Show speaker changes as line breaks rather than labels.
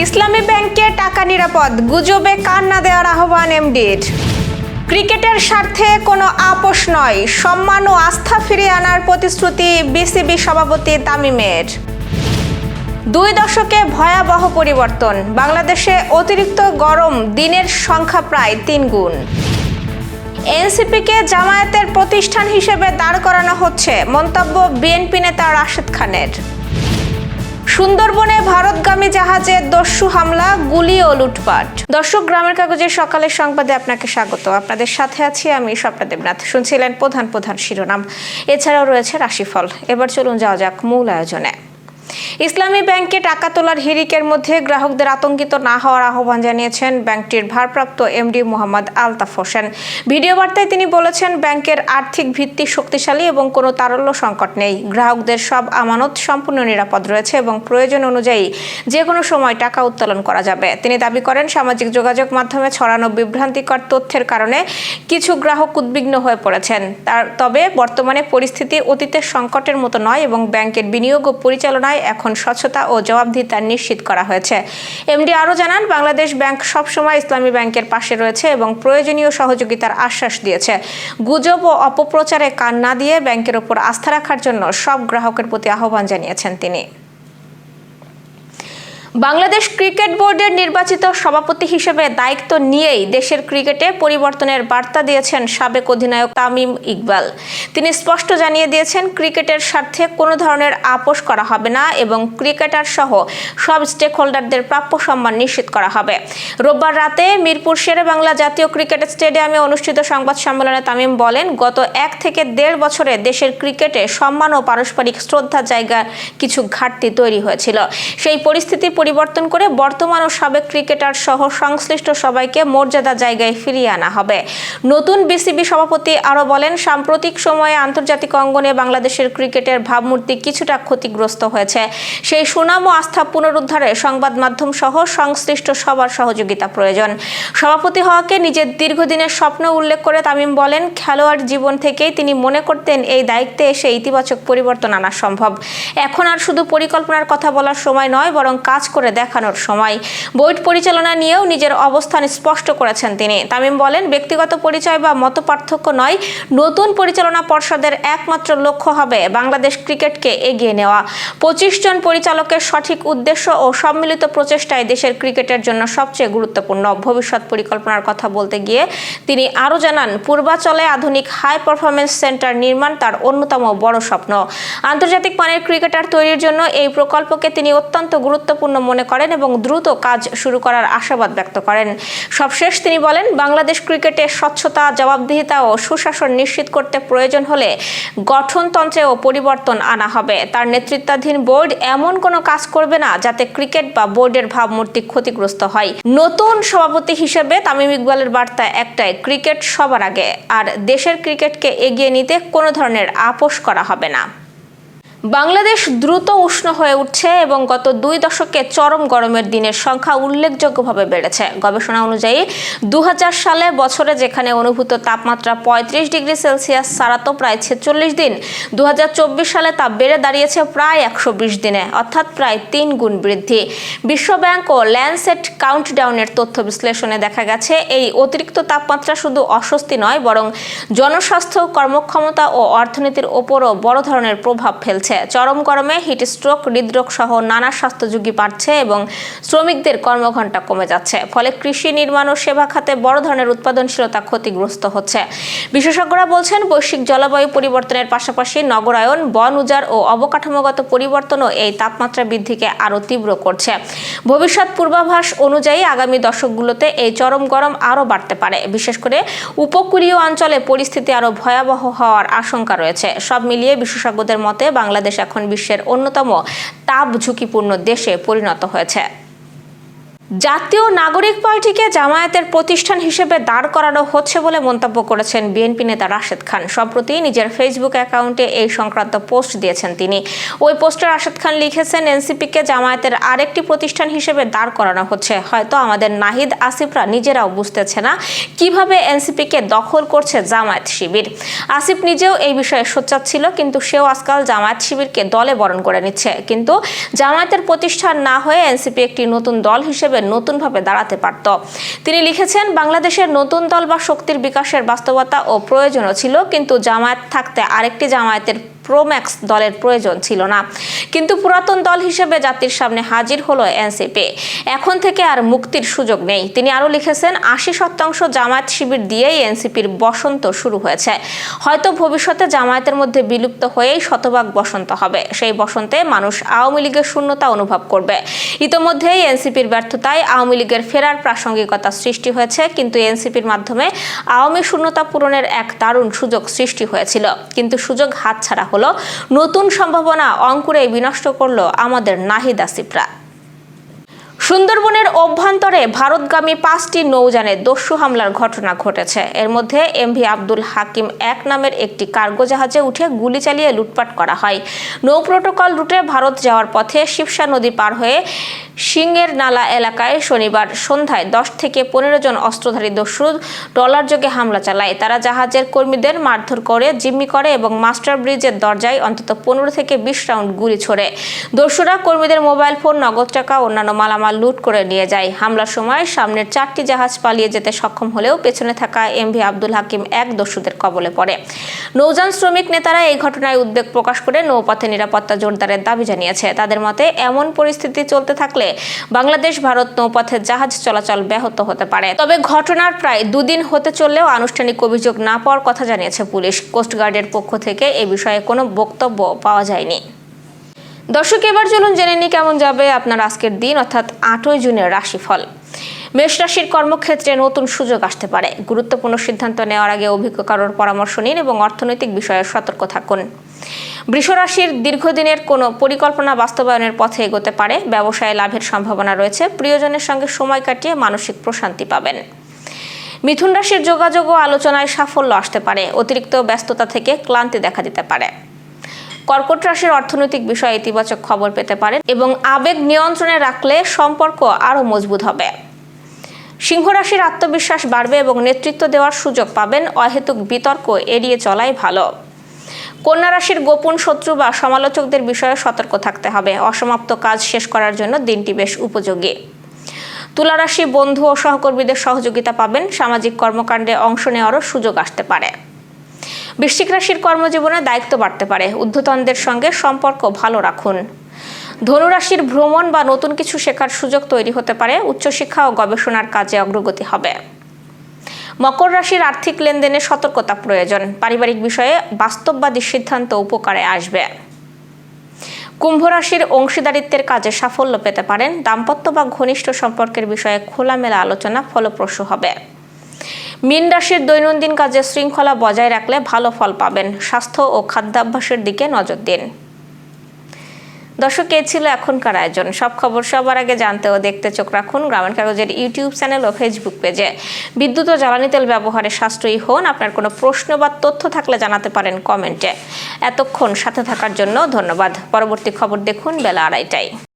ইসলামী ব্যাংকে টাকা নিরাপদ, গুজবে কান না দেওয়ার আহ্বান এমডির। ক্রিকেটের স্বার্থে কোনো আপোষ নয়, সম্মান ও আস্থা ফিরিয়ে আনার প্রতিশ্রুতি বিসিবি সভাপতি তামিমের। 2 দশকে ভয়াবহ পরিবর্তন, বাংলাদেশে অতিরিক্ত গরম দিনের সংখ্যা প্রায় 3 গুণ। এনসিপিকে জামায়াতের প্রতিষ্ঠান হিসেবে দাঁড় করানো হচ্ছে, মন্তব্য বিএনপি নেতা রাশেদ খানের। সুন্দরবনে ভারতগামী জাহাজে দস্যু হামলা, গুলি ও লুটপাট। দর্শক, গ্রামের কাগজের সকালের সংবাদে আপনাকে স্বাগত। আপনাদের সাথে আছি আমি স্বপ্না দেবনাথ। শুনছিলেন প্রধান শিরোনাম, এছাড়াও রয়েছে রাশিফল। এবার চলুন যাওয়া যাক মূল আয়োজনে। ইসলামী ব্যাংকে টাকা তোলার হিড়িকের মধ্যে গ্রাহকদের আতঙ্কিত না হওয়ার আহ্বান জানিয়েছেন ব্যাংকটির ভারপ্রাপ্ত এমডি মোহাম্মদ আলতাফ হোসেন। ভিডিও বার্তায় তিনি বলেছেন, ব্যাংকের আর্থিক ভিত্তি শক্তিশালী এবং কোনো তারল্য সংকট নেই। গ্রাহকদের সব আমানত সম্পূর্ণ নিরাপদ রয়েছে এবং প্রয়োজন অনুযায়ী যে কোনো সময় টাকা উত্তোলন করা যাবে। তিনি দাবি করেন, সামাজিক যোগাযোগ মাধ্যমে ছড়ানো বিভ্রান্তিকর তথ্যের কারণে কিছু গ্রাহক উদ্বিগ্ন হয়ে পড়েছেন। তবে বর্তমানে পরিস্থিতি অতীতের সংকটের মতো নয় এবং ব্যাংকের বিনিয়োগ ও পরিচালনায় এখন স্বচ্ছতা ও জবাবদিহিতা নিশ্চিত করা হয়েছে। এমডি আরও জানান, বাংলাদেশ ব্যাংক সবসময় ইসলামী ব্যাংকের পাশে রয়েছে এবং প্রয়োজনীয় সহযোগিতার আশ্বাস দিয়েছে। গুজব ও অপপ্রচারে কান না দিয়ে ব্যাংকের উপর আস্থা রাখার জন্য সব গ্রাহকের প্রতি আহ্বান জানিয়েছেন তিনি। বাংলাদেশ ক্রিকেট বোর্ডের নির্বাচিত সভাপতি হিসেবে দায়িত্ব নিয়েই দেশের ক্রিকেটে পরিবর্তনের বার্তা দিয়েছেন সাবেক অধিনায়ক তামিম ইকবাল। তিনি স্পষ্ট জানিয়ে দিয়েছেন, ক্রিকেটের স্বার্থে কোনো ধরনের আপোষ করা হবে না এবং ক্রিকেটার সহ সব স্টেক হোল্ডারদের প্রাপ্য সম্মান নিশ্চিত করা হবে। রোববার রাতে মিরপুর শেরেবাংলা জাতীয় ক্রিকেট স্টেডিয়ামে অনুষ্ঠিত সংবাদ সম্মেলনে তামিম বলেন, গত 1 থেকে 1.5 বছরে দেশের ক্রিকেটে সম্মান ও পারস্পরিক শ্রদ্ধার জায়গার কিছু ঘাটতি তৈরি হয়েছিল। সেই পরিস্থিতি পরিবর্তন করে বর্তমান ও সাবেক ক্রিকেটার সহ সংশ্লিষ্ট সবাইকে মর্যাদা জায়গায় ফিরিয়ে আনা হবে। নতুন বিসিবি সভাপতি আরও বলেন, সাম্প্রতিক সময়ে আন্তর্জাতিক অঙ্গনে বাংলাদেশের ক্রিকেটের ভাবমূর্তি কিছুটা ক্ষতিগ্রস্ত হয়েছে। সেই সুনাম ও আস্থা পুনরুদ্ধারে সংবাদ মাধ্যম সহ সংশ্লিষ্ট সবার সহযোগিতা প্রয়োজন। সভাপতি হওয়াকে নিজের দীর্ঘদিনের স্বপ্ন উল্লেখ করে তামিম বলেন, খেলোয়াড় জীবন থেকেই তিনি মনে করতেন এই দায়িত্বে এসে ইতিবাচক পরিবর্তন আনা সম্ভব। এখন আর শুধু পরিকল্পনার কথা বলার সময় নয়, বরং কাজ করে দেখানোর সময়। বোর্ড পরিচালনা নিয়েও নিজের অবস্থান স্পষ্ট করেছেন তিনি। তামিম বলেন, ব্যক্তিগত পরিচয় বা মতপার্থক্য নয়, নতুন পরিচালনা পর্ষদের একমাত্র লক্ষ্য হবে বাংলাদেশ ক্রিকেটকে এগিয়ে নেওয়া। 25 জন পরিচালকের সঠিক উদ্দেশ্য ও সম্মিলিত প্রচেষ্টায় দেশের ক্রিকেটের জন্য সবচেয়ে গুরুত্বপূর্ণ। ভবিষ্যৎ পরিকল্পনার কথা বলতে গিয়ে তিনি আরও জানান, পূর্বাচলে আধুনিক হাই পারফরমেন্স সেন্টার নির্মাণ তার অন্যতম বড় স্বপ্ন। আন্তর্জাতিক মানের ক্রিকেটার তৈরির জন্য এই প্রকল্পকে তিনি অত্যন্ত গুরুত্বপূর্ণ মনে করেন এবং দ্রুত কাজ শুরু করার আশাবাদ ব্যক্ত করেন। সবশেষ তিনি বলেন, বাংলাদেশ ক্রিকেটে স্বচ্ছতা, জবাবদিহিতা ও সুশাসন নিশ্চিত করতে প্রয়োজন হলে গঠনতন্ত্রেও পরিবর্তন আনা হবে। তার নেতৃত্বাধীন বোর্ড এমন কোনো কাজ করবে না যাতে ক্রিকেট বা বোর্ডের ভাবমূর্তি ক্ষতিগ্রস্ত হয়। নতুন সভাপতি হিসেবে তামিম ইকবালের বার্তা একটাই, ক্রিকেট সবার আগে, আর দেশের ক্রিকেটকে এগিয়ে নিতে কোনো ধরনের আপোষ করা হবে না। বাংলাদেশ দ্রুত উষ্ণ হয়ে উঠছে এবং গত 2 দশকে চরম গরমের দিনের সংখ্যা উল্লেখযোগ্যভাবে বেড়েছে। গবেষণা অনুযায়ী 2000 সালে বছরে যেখানে অনুভূত তাপমাত্রা 35 ডিগ্রি সেলসিয়াস ছাড়াতো প্রায় 46 দিন, 2024 সালে তা বেড়ে দাঁড়িয়েছে প্রায় 120 দিনে, অর্থাৎ প্রায় 3 গুণ বৃদ্ধি। বিশ্বব্যাংক ও ল্যান্ডসেট কাউন্টডাউনের তথ্য বিশ্লেষণে দেখা গেছে, এই অতিরিক্ত তাপমাত্রা শুধু অস্বস্তি নয়, বরং জনস্বাস্থ্য, কর্মক্ষমতা ও অর্থনীতির ওপরও বড় ধরনের প্রভাব ফেলছে। চরম গরমে হিট স্ট্রোক, হৃদরোগ সহ নানা স্বাস্থ্য ঝুঁকি বাড়ছে এবং শ্রমিকদের কর্মঘণ্টা কমে যাচ্ছে। ফলে কৃষি, নির্মাণ ও সেবা খাতে বড় ধরনের উৎপাদনশীলতা ক্ষতিগ্রস্ত হচ্ছে। বিশেষজ্ঞরা বলছেন, বৈশ্বিক জলবায়ু পরিবর্তনের পাশাপাশি নগরায়ন, বন উজাড় ও অবকাঠামোগত পরিবর্তনও এই তাপমাত্রা বৃদ্ধিকে আরও তীব্র করছে। ভবিষ্যৎ পূর্বাভাস অনুযায়ী আগামী দশকগুলোতে এই চরম গরম আরও বাড়তে পারে। বিশেষ করে উপকূলীয় অঞ্চলে পরিস্থিতি আরও ভয়াবহ হওয়ার আশঙ্কা রয়েছে। সব মিলিয়ে বিশেষজ্ঞদের মতে বাংলাদেশ এখন বিশ্বের অন্যতম তাপ ঝুঁকিপূর্ণ দেশে পরিণত হয়েছে। জাতীয় নাগরিক পার্টিকে জামায়াতের প্রতিষ্ঠান হিসেবে দাঁড় করানো হচ্ছে বলে মন্তব্য করেছেন বিএনপি নেতা রাশেদ খান। সম্প্রতি নিজের ফেসবুক অ্যাকাউন্টে এই সংক্রান্ত পোস্ট দিয়েছেন তিনি। ওই পোস্টে রাশেদ খান লিখেছেন, এনসিপিকে জামায়াতের আরেকটি প্রতিষ্ঠান হিসেবে দাঁড় করানো হচ্ছে। হয়তো আমাদের নাহিদ আসিফরা নিজেরাও বুঝতেছে না কিভাবে এনসিপিকে দখল করছে জামায়াত শিবির। আসিফ নিজেও এই বিষয়ে সোচ্চার ছিল, কিন্তু সেও আজকাল জামায়াত শিবিরকে দলে বরণ করে নিচ্ছে। কিন্তু জামায়াতের প্রতিষ্ঠান না হয়ে এনসিপি একটি নতুন দল হিসেবে নতুনভাবে দাঁড়াতে পারত। তিনি লিখেছেন, বাংলাদেশের নতুন দল বা শক্তির বিকাশের বাস্তবতা ও প্রয়োজনও ছিল, কিন্তু জামায়াত থাকতে আরেকটি জামায়াতের প্রোম্যাক্স দলের প্রয়োজন ছিল না। কিন্তু পুরাতন দল হিসেবে জাতির সামনে হাজির হলো এনসিপি। এখন থেকে আর মুক্তির সুযোগ নেই। তিনি আরও লিখেছেন, ৮০% জামায়াত শিবির দিয়েই এনসিপির বসন্ত শুরু হয়েছে। হয়তো ভবিষ্যতে জামায়াতের মধ্যে বিলুপ্ত হয়েই শতভাগ বসন্ত হবে। সেই বসন্তে মানুষ আওয়ামী লীগের শূন্যতা অনুভব করবে। ইতোমধ্যেই এনসিপির ব্যর্থতায় আওয়ামী লীগের ফেরার প্রাসঙ্গিকতা সৃষ্টি হয়েছে, কিন্তু এনসিপির মাধ্যমে আওয়ামী শূন্যতা পূরণের এক দারুণ সুযোগ সৃষ্টি হয়েছিল। কিন্তু সুযোগ হাতছাড়া হলো। নতুন সম্ভাবনা অঙ্কুরে বিনষ্ট করলো আমাদের নাহিদ আসিফরা। সুন্দরবনের অভ্যন্তরে ভারতগামী 5টি নৌযানে দস্যু হামলার ঘটনা ঘটেছে। এর মধ্যে এমভি আব্দুল হাকিম 1 নামের একটি কার্গো জাহাজে উঠে গুলি চালিয়ে লুটপাট করা হয়। নৌ প্রোটোকল রুটে ভারত যাওয়ার পথে শিবসা নদী পার হয়ে সিংয়ের নালা এলাকায় শনিবার সন্ধ্যায় 10 থেকে 15 জন অস্ত্রধারী দস্যু ট্রলারযোগে হামলা চালায়। তারা জাহাজের কর্মীদের মারধর করে, জিম্মি করে এবং মাস্টার ব্রিজের দরজায় অন্তত 15 থেকে 20 রাউন্ড গুলি ছোড়ে। দস্যুরা কর্মীদের মোবাইল ফোন, নগদ টাকা, অন্যান্য মালামাল লুট করে নিয়ে যায়। হামলার সময় সামনের 4টি জাহাজ পালিয়ে যেতে সক্ষম হলেও পেছনে থাকা এমভি আব্দুল হাকিম 1 দস্যুদের কবলে পড়ে। নৌযান শ্রমিক নেতারা এই ঘটনায় উদ্বেগ প্রকাশ করে নৌপথে নিরাপত্তা জোরদারের দাবি জানিয়েছে। তাদের মতে, এমন পরিস্থিতি চলতে থাকলে বাংলাদেশ ভারত নৌপথে জাহাজ চলাচল ব্যাহত হতে পারে। তবে ঘটনার প্রায় 2 দিন হতে চললেও আনুষ্ঠানিক অভিযোগ না পাওয়ার কথা জানিয়েছে পুলিশ। কোস্টগার্ডের পক্ষ থেকে এ বিষয়ে কোনো বক্তব্য পাওয়া যায়নি। দর্শক, এবার চলুন জেনে নিই কেমন যাবে আপনার আজকের দিন, অর্থাৎ 8ই জুনের রাশিফল। মেষ রাশির কর্মক্ষেত্রে নতুন সুযোগ আসতে পারে। গুরুত্বপূর্ণ সিদ্ধান্ত নেওয়ার আগে অভিজ্ঞ কারোর পরামর্শ নিন এবং অর্থনৈতিক বিষয়ে সতর্ক থাকুন। বৃষ রাশির দীর্ঘদিনের কোনো পরিকল্পনা বাস্তবায়নের পথে এগোতে পারে। ব্যবসায় লাভের সম্ভাবনা রয়েছে। প্রিয়জনের সঙ্গে সময় কাটিয়ে মানসিক প্রশান্তি পাবেন। মিথুন রাশির যোগাযোগ ও আলোচনায় সাফল্য আসতে পারে। অতিরিক্ত ব্যস্ততা থেকে ক্লান্তি দেখা দিতে পারে। কর্কট রাশির অর্থনৈতিক বিষয়ে ইতিবাচক খবর পেতে পারেন এবং আবেগ নিয়ন্ত্রণে রাখলে সম্পর্ক আরও মজবুত হবে। সিংহ রাশির আত্মবিশ্বাস বাড়বে এবং নেতৃত্ব দেওয়ার সুযোগ পাবেন। অহেতুক বিতর্ক এড়িয়ে চলাই ভালো। কন্যা রাশির গোপন শত্রু বা সমালোচকদের বিষয়ে সতর্ক থাকতে হবে। অসমাপ্ত কাজ শেষ করার জন্য দিনটি বেশ উপযোগী। তুলা রাশি বন্ধু ও সহকর্মীদের সহযোগিতা পাবেন। সামাজিক কর্মকাণ্ডে অংশ নেওয়ারও সুযোগ আসতে পারে। বৃশ্চিক রাশির কর্মজীবনে দায়িত্ব বাড়তে পারে। ঊর্ধ্বতনদের সঙ্গে সম্পর্ক ভালো রাখুন। ধনুরাশির ভ্রমণ বা নতুন কিছু শেখার সুযোগ তৈরি হতে পারে। উচ্চশিক্ষা ও গবেষণার কাজে অগ্রগতি হবে। মকর রাশির আর্থিক লেনদেনে সতর্কতা প্রয়োজন। পারিবারিক বিষয়ে বাস্তববাদী সিদ্ধান্ত উপকারে আসবে। কুম্ভ রাশির অংশীদারিত্বের কাজে সাফল্য পেতে পারেন। দাম্পত্য বা ঘনিষ্ঠ সম্পর্কের বিষয়ে খোলামেলা আলোচনা ফলপ্রসূ হবে। মীন রাশির দৈনন্দিন কাজে শৃঙ্খলা বজায় রাখলে ভালো ফল পাবেন। স্বাস্থ্য ও খাদ্যাভ্যাসের দিকে নজর দিন। দর্শক, এই ছিল এখনকার আয়োজন। সব খবর সবার আগে জানতে ও দেখতে চোখ রাখুন গ্রামীণ কাগজের ইউটিউব চ্যানেল ও ফেসবুক পেজে। বিদ্যুৎ ও জ্বালানি তেল ব্যবহারে সাশ্রয়ী হন। আপনার কোনো প্রশ্ন বা তথ্য থাকলে জানাতে পারেন কমেন্টে। এতক্ষণ সাথে থাকার জন্য ধন্যবাদ। পরবর্তী খবর দেখুন বেলা 2:30টায়।